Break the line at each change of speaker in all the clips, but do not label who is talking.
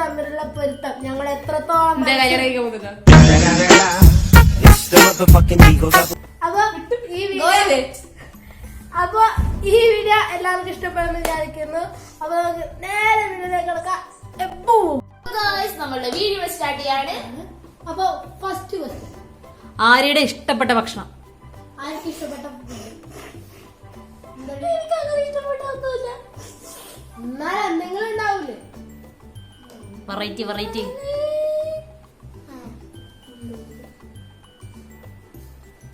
തമ്മിലുള്ള പൊരുത്തം ഞങ്ങൾ എത്രത്തോളം അപ്പൊ ഈ വീഡിയോ എല്ലാവർക്കും ഇഷ്ടപ്പെടുന്നു വിചാരിക്കുന്നു. അപ്പൊ നമുക്ക് നേരെ വീഡിയോയിലേക്ക് കിടക്കാം.
നമ്മളുടെ വീഡിയോ സ്റ്റാർട്ട് ചെയ്യാണ്.
അപ്പൊ ഫസ്റ്റ് ക്വസ്റ്റ്യൻ,
ആര്യയുടെ ഇഷ്ടപ്പെട്ട ഭക്ഷണം?
ആർക്ക് ഇഷ്ടപ്പെട്ട?
എനിക്ക് അങ്ങനെ ഇഷ്ടപ്പെട്ടൊന്നുമില്ല.
എന്നാലും എന്തെങ്കിലും ഉണ്ടാവൂലേ?
Variety variety.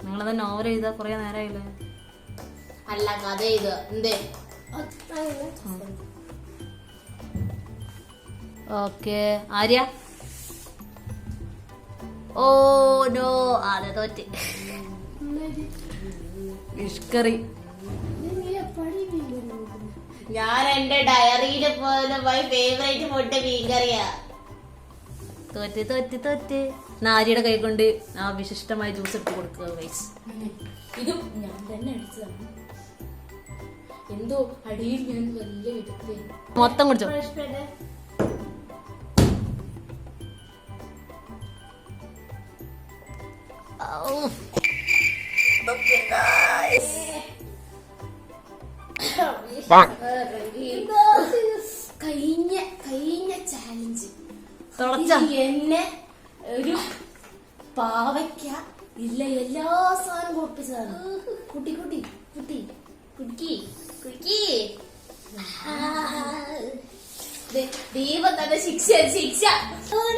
നിങ്ങളത് നോവൽ ചെയ്താ കൊറേ നേരമായില്ലേ?
അല്ല, കഥ ചെയ്ത് എന്തേ.
ഓക്കെ, ആര്യ. ഓ നോ, അതെ തോറ്റ്. Fish curry.
ഞാൻ എന്റെ ഡയറിയില് പോയി ഫേവറേറ്റ് ഫുഡ് മീൻകറിയാ.
തോറ്റ് തോറ്റ് തോറ്റ്. ആര്യയുടെ കൈ കൊണ്ട് ആ വിശിഷ്ടമായ ജ്യൂസ് ഇട്ട് കൊടുക്കുക ഗൈസ്.
ഇതും ഞാൻ തന്നെ അടിച്ചതാണ്. എന്തോ അടിയിൽ ഞാൻ വലിയ വിധത്തിൽ
മൊത്തം കുടിച്ചോ.
കഴിഞ്ഞ ചാലഞ്ച്
തുടച്ച
എന്നെ ഒരു പാവയ്ക്ക ഇല്ല എല്ലാ സാധനം കുറിപ്പിച്ചതാണ്. കുട്ടി കുട്ടി കുട്ടി കുടുക്കി കുടുക്കി ദൈവം തന്നെ ശിക്ഷ ശിക്ഷ.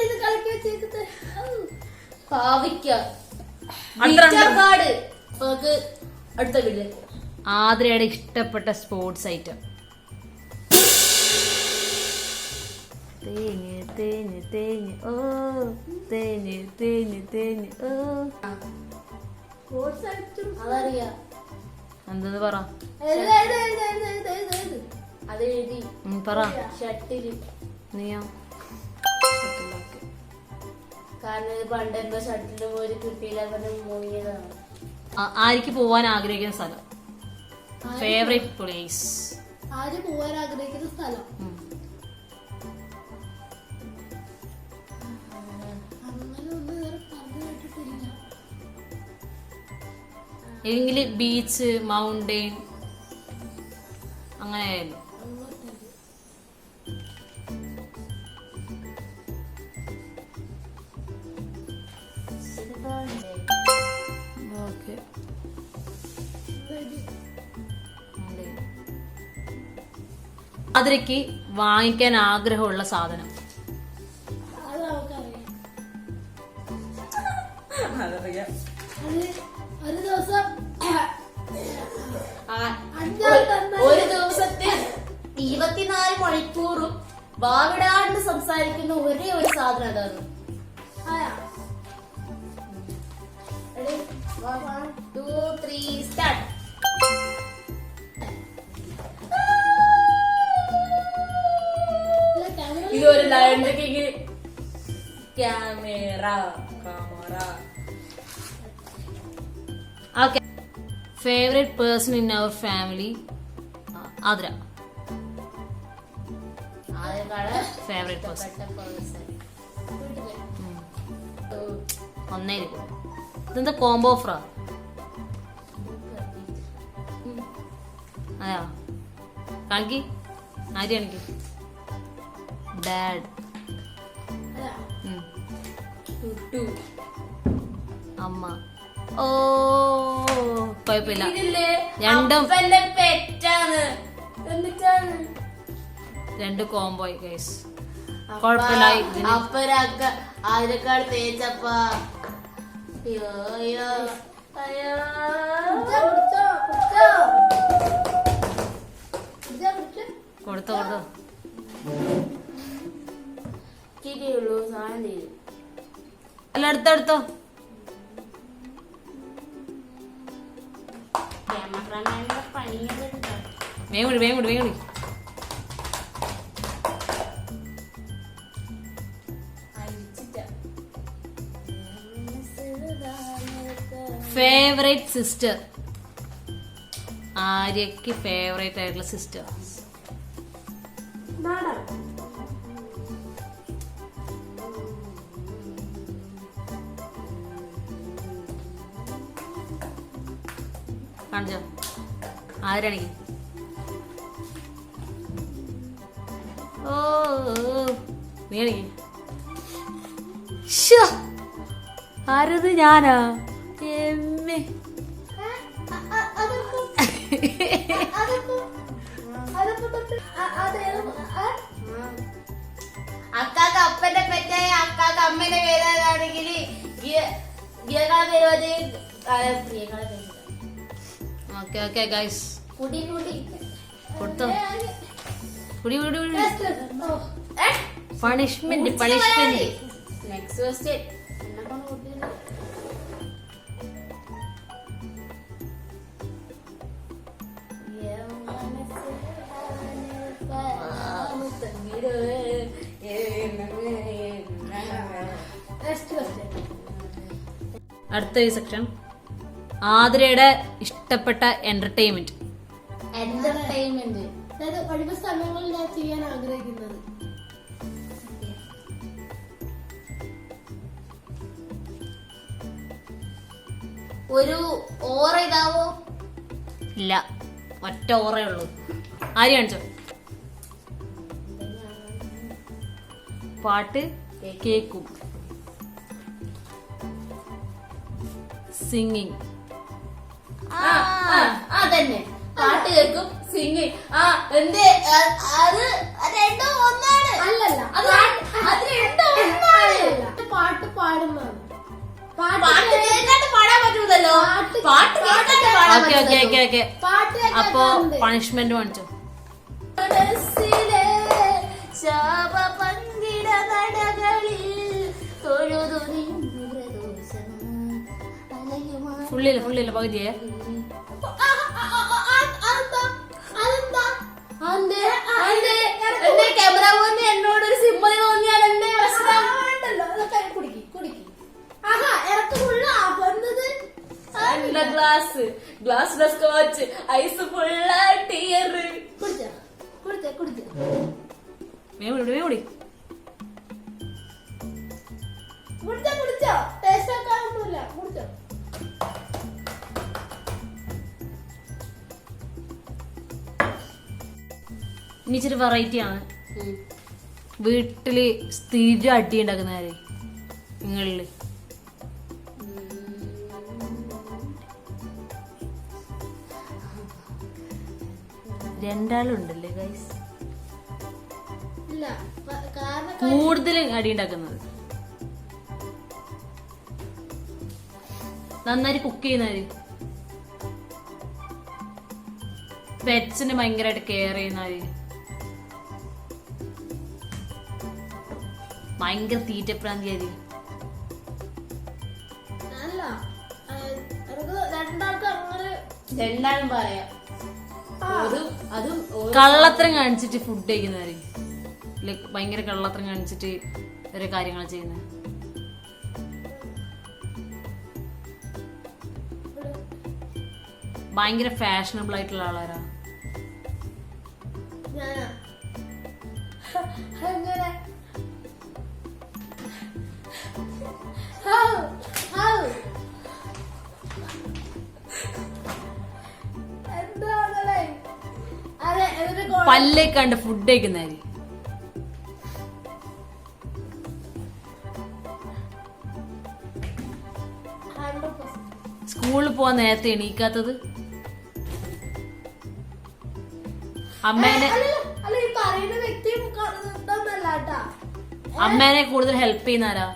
ഇത് കളക്കി വെച്ചേക്കത്തെ പാവയ്ക്ക കാട്. നമുക്ക് അടുത്ത വീട്ടിൽ
ആതിരയുടെ ഇഷ്ടപ്പെട്ട സ്പോർട്സ് ഐറ്റം? തേഞ്ഞ് തേഞ്ഞ് തേഞ്ഞ് ഓ തേഞ്ഞ് തേഞ്ഞ് തേഞ്ഞ് ഓ.
അതറിയാ.
എന്തെന്ന് പറ.
അത് എഴുതി
പറ.
ഷട്ടില്.
നീയോ?
കാരണം പണ്ട് എന്തോ ഷട്ടില് പോയി കിട്ടിയില്ല, മുങ്ങിയതാണ്.
ആർക്ക് പോവാൻ ആഗ്രഹിക്കുന്ന സ്ഥലം? Favourite place?
ആര് പോവാൻ ആഗ്രഹിക്കുന്ന സ്ഥലം?
എങ്കില് ബീച്ച്, മൗണ്ടെയിൻ അങ്ങനെയായിരുന്നു. ആതിരയ്ക്ക് വാങ്ങിക്കാൻ ആഗ്രഹമുള്ള സാധനം?
അത് നമുക്കറിയാം. ഒരു ദിവസം
ഒരു ദിവസത്തെ 24 മണിക്കൂറും വാവിടാണ്ട് സംസാരിക്കുന്ന ഒരേ ഒരു സാധനം അതാണ്. 1 2 3 സ്റ്റാർട്ട്. ഇതൊരു ലൈൻഡെങ്കിൽ camera camera.
Okay. Favourite person in our family? Athira. Favourite person ഒന്നേ. ഇതെന്താ കോംബോ ഓഫറാ? അതെയോ? കാണിക്ക്. ആര്യ കാണിക്ക്. ഡാഡ്. അമ്മ. ഓ കൊഴപ്പില്ല. രണ്ടും രണ്ട് കോംബോ ഗൈസ്. കൊഴപ്പില്ല.
അപ്പരക്ക അതിനേക്കാൾ തേച്ചപ്പ. അയ്യോ അയ്യോ അയ്യോ.
കൊടുത്തോ കൊടുത്തോ.
കിരിയുള്ളൂ സാധനം തീരും.
അല്ല അടുത്തടുത്തോ.
ക്യാമറമാന്റെ പണിയൊക്കെ
വേഗം കൂടി വേഗം കൂടി വേഗം കൂടി. Favourite sister? ആര്യക്ക് ഫേവറേറ്റ് ആയിട്ടുള്ള സിസ്റ്റർ? കാണിച്ചോ ആരാണെങ്കിൽ ഓ നീ കാണിക്ക് ആരത് ഞാനാ എമ്മേ
അക്കാക്ക് അപ്പന്റെ പെറ്റായ അക്കാക്ക് അമ്മേന്റെ പേരാണെങ്കിൽ
ഓക്കെ ഓക്കെ ഗൈസ്
കുടി കുടി
കൊടുത്തോ കുടി കുടി കുടി പണിഷ്മെന്റ് പണിഷ്മെന്റ്
നെക്സ്റ്റ് ക്വസ്റ്റ്യൻ എന്നെ കൊണ്ട് കുട്ടിയില്ല
അടുത്ത സെക്ഷൻ ആതിരയുടെ ഇഷ്ടപ്പെട്ട എന്റർടൈൻമെന്റ്.
എന്റർടൈൻമെന്റ്
അതായത് ഒഴിവ് സമയങ്ങളിൽ ഞാൻ ചെയ്യാൻ ആഗ്രഹിക്കുന്നത്
ഒരു ഓറ ഇതാവോ?
ഇല്ല, ഒറ്റ ഓറേ ഉള്ളൂ. ആര് കാണിച്ചോ? പാട്ട് കേക്കും, സിംഗിങ്.
അതന്നെ, പാട്ട് കേൾക്കും, സിംഗിങ്. എന്തേ അത് രണ്ടും ഒന്നാണ്.
അല്ലല്ല,
അത് രണ്ടും ഒന്നാണ്.
പാട്ട് പാടുന്നതാണ്.
പാട്ട് കേൾക്കാണ്ട് പാടാൻ പറ്റൂലല്ലോ. പാട്ട് കേൾക്കാണ്ട് പാടാൻ
ഓക്കെ ഓക്കെ ഓക്കെ ഓക്കെ.
പാട്ട്
അപ്പൊ പണിഷ്മെന്റ് കാണിച്ചോ?
ശാപ പങ്കിട നടകളിൽ തൊഴുതു നിന്നു പ്രദോഷം അലയുമായി.
ഫുള്ളില്ല പകുതിയേ.
ക്യാമറ പോലെ എന്നോട് ഒരു സിമ്പതി തോന്നിയാൽ എന്റെ പ്രശ്നം. ഗ്ലാസ് സ്കോച്ച് ഐസ് ഫുള്ള ടിയർ.
കുടിച്ചോ, ടേസ്റ്റ് ആക്കാനൊന്നുമില്ല, കുടിച്ചോ.
ഇനി ഇച്ചിരി വെറൈറ്റി ആണ്. വീട്ടില് സ്ഥിരം അടി ഉണ്ടാക്കുന്നവര് നിങ്ങളില് രണ്ടാളുണ്ടല്ലേ ഗൈസ്?
ഇല്ല, കാരണം
കൂടുതൽ അടി ഉണ്ടാക്കുന്നത് നന്നായിട്ട് കുക്ക് ചെയ്യുന്നവര്, പെറ്റ്സിനെ ഭയങ്കരമായിട്ട് കെയർ ചെയ്യുന്നവര്, ഭയങ്കര തീറ്റപ്രാന്തിയാര്.
അല്ല, രണ്ടാൾക്ക് അങ്ങനെ
രണ്ടാളും പറയാം. അതും
കള്ളത്തരം കാണിച്ചിട്ട് ഫുഡ് കഴിക്കുന്നവര്, ലൈക്ക് ഭയങ്കര കള്ളത്തരം കാണിച്ചിട്ട് ഓരോ കാര്യങ്ങൾ ചെയ്യുന്നത്. ഭയങ്കര ഫാഷനബിൾ ആയിട്ടുള്ള ആളാരാ?
ഞാനാ അങ്ങനെ
പല്ലേ കണ്ട് ഫുഡ് കഴിക്കുന്നവര്, സ്കൂളിൽ പോവാൻ നേരത്തെ എണീക്കാത്തത്, അമ്മേനെ കൂടുതൽ ഹെൽപ്പ് ചെയ്യുന്നവരാ?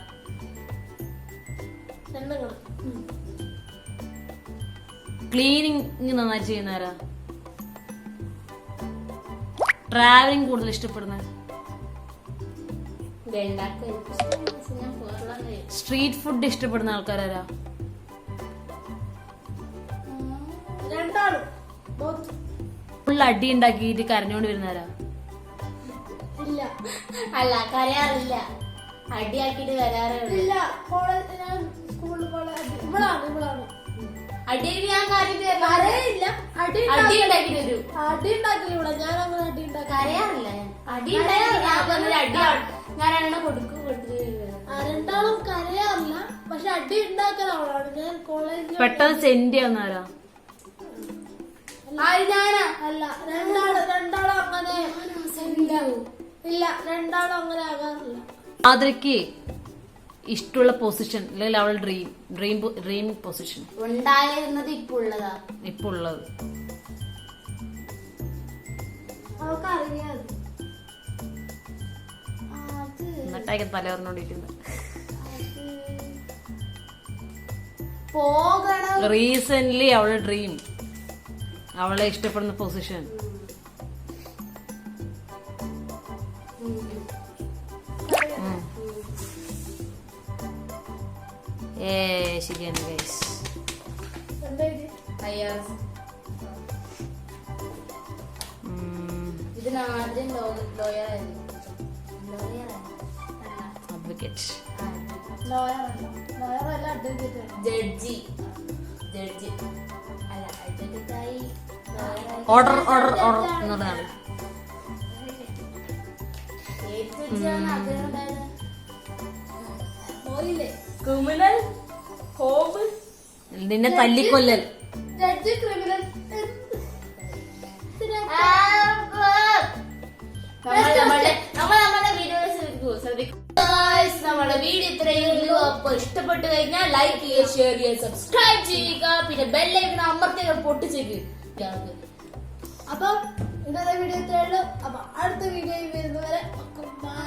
ക്ലീനിങ് നന്നായി ചെയ്യുന്നവരാ? ട്രാവലിംഗ് കൂടുതൽ ഇഷ്ടപ്പെടുന്ന? സ്ട്രീറ്റ് ഫുഡ് ഇഷ്ടപ്പെടുന്ന ആൾക്കാരാരാ? ഫുൾ അടി ഉണ്ടാക്കിയിട്ട് കരഞ്ഞോണ്ട് വരുന്നവരാ?
അല്ല, കരയാറില്ല, അടിയാക്കിട്ട് വരാറേ ഉള്ളൂ. അടി ഞാൻ കാര്യമില്ല, അടി ഉണ്ടാക്കിട്ട് വരും.
അടി ഉണ്ടാക്കില്ല, ഞാൻ അങ്ങനെ അടി ഉണ്ടാക്കി
കരയാറില്ല. അടി ഉണ്ടാക്കി ഞാൻ എണ്ണ കൊടുത്തു.
രണ്ടാളും കരയാറില്ല, പക്ഷെ അടി ഉണ്ടാക്കുന്ന ആളാണ്. ഞാൻ കോളേജിൽ
പെട്ടെന്ന് സെന്റ് ചെയ്യുന്നവരാ?
ഞാനാ
അല്ല, രണ്ടാളും അങ്ങനെ ഇല്ല, രണ്ടാളും അങ്ങനെ ആകാറില്ല.
ആതിരയ്ക്ക് ഇഷ്ടമുള്ള പൊസിഷൻ അല്ലെങ്കിൽ അവളുടെ ഡ്രീം പൊസിഷൻ
ഉണ്ടായിരുന്നത് ഇപ്പൊ ഉള്ളതാ.
ഇപ്പൊ ഉള്ളത്
അവൾക്ക് അറിയാതെ
എന്നിട്ടേക്ക് തലവർന്നോണ്ടിരിക്കുന്നത്.
പോകണം.
റീസെന്റ് അവളുടെ ഡ്രീം, അവളെ ഇഷ്ടപ്പെടുന്ന പൊസിഷൻ. ശരിയാണ് ഗൈസ്.
ഇതിനാദ്യം ലോയറായിരുന്നു.
അഡ്വക്കേറ്റ്,
ലോയറല്ല, അഡ്വക്കേറ്റ്.
ജഡ്ജി അല്ല, അഡ്വക്കേറ്റായി
ഓർഡർ എന്ന് പറഞ്ഞാണ്.
ഏത് ജഡ്ജിയാണ് ആഗ്രഹം ഉണ്ടായത്?
പോയില്ലേ
ക്രിമിനൽ, ഹോം,
നിന്നെ തല്ലിക്കൊല്ലൽ.
Judge, criminal.
നമ്മുടെ വീഡിയോ ഇത്രയേ ഉള്ളൂ. അപ്പൊ ഇഷ്ടപ്പെട്ടു കഴിഞ്ഞാൽ ലൈക്ക് ചെയ്യുക, ഷെയർ ചെയ്യുക, സബ്സ്ക്രൈബ് ചെയ്യുക, പിന്നെ ബെല്ലൈക്കൺ അമർത്തി പൊട്ടിച്ചേക്ക്.
അപ്പൊ ഇന്നത്തെ വീഡിയോ ഇത്രയേ ഉള്ളൂ. അപ്പൊ അടുത്ത വീഡിയോയിൽ വരുന്നവരെ ബൈ.